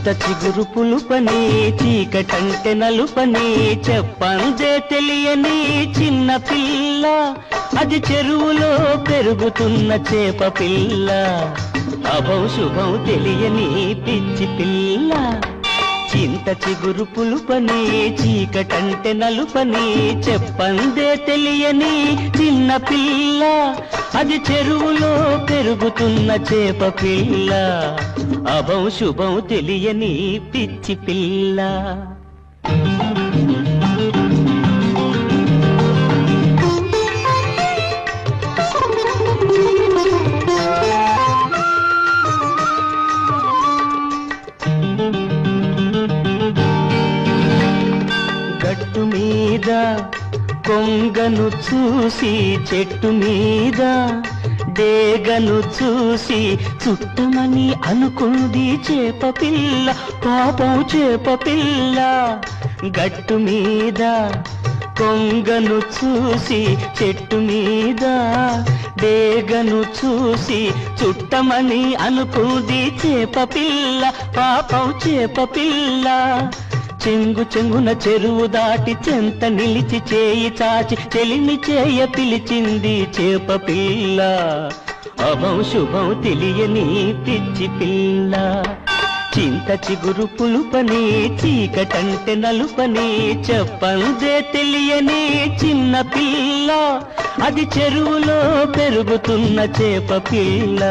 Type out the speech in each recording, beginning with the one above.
చింత చిగురు పులుపని చీకటంటే నలుపని చెప్పందే తెలియని చిన్న పిల్ల, అది చెరువులో పెరుగుతున్న చేప పిల్ల. అభం శుభం తెలియని పిచ్చి పిల్ల. చింత చిగురు పులుపని చీకటంటే నలుపని చెప్పందే తెలియని చిన్న పిల్ల, అది చెరువులో పెరుగుతున్న చేప పిల్ల. అభం శుభం తెలియని పిచ్చి పిల్ల. గట్టు మీద కొంగను చూసి చెట్టు మీద డేగను చూసి చుట్టమని అనుకుంది చేప పిల్ల, పాపం చేప పిల్ల. గట్టు మీద కొంగను చూసి చెట్టు మీద డేగను చూసి చుట్టమని అనుకుంది చేప పిల్ల, పాపం చేప పిల్ల. చెంగు చెంగున చెరువు దాటి చెంత నిలిచి చేయి చాచి చెలిమి చేయ పిలిచింది చేప పిల్ల. అభం శుభం తెలియని పిచ్చి పిల్ల. చింత చిగురు పులుపని చీకటంటే నలుపని చెప్పందే తెలియని చిన్న పిల్ల, అది చెరువులో పెరుగుతున్న చేప పిల్ల.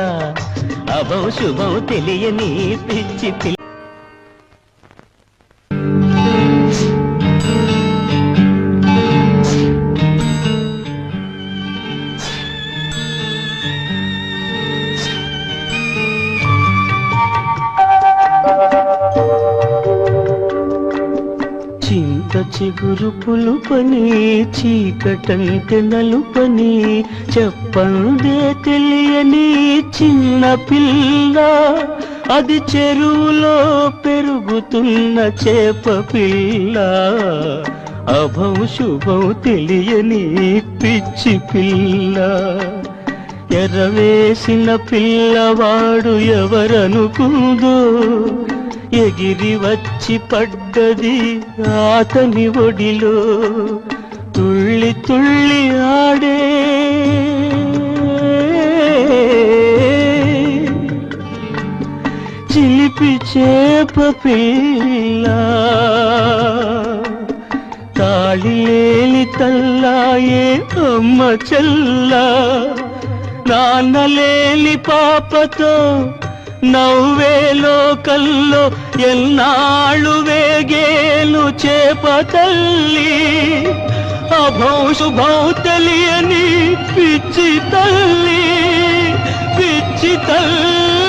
అభం శుభం తెలియని పిచ్చి పిల్ల. చింత చిగురు పులుపని చీకటంటే నలుపని చెప్పందే తెలియని చిన్న పిల్ల, అది చెరువులో పెరుగుతున్న చేప పిల్ల. అభం శుభం తెలియని పిచ్చి పిల్ల. ఎర్రవేసిన పిల్లవాడు ఎవరనుకుందో, ఎగిరి వచ్చి పడ్డది అతని ఒడిలో, తుళ్ళి తుళ్ళి ఆడే చిలిపి చేప పిల్ల. తాళి లేని తల్లాయే అమ్మ చెల్ల, నాన్న లేని పాపతో నవ్వే లోకల్లో ఎన్నాళ్ళు వేగేను చేప తల్లి. అభం శుభం తెలియని పిచ్చి తల్లి, పిచ్చి తల్లి.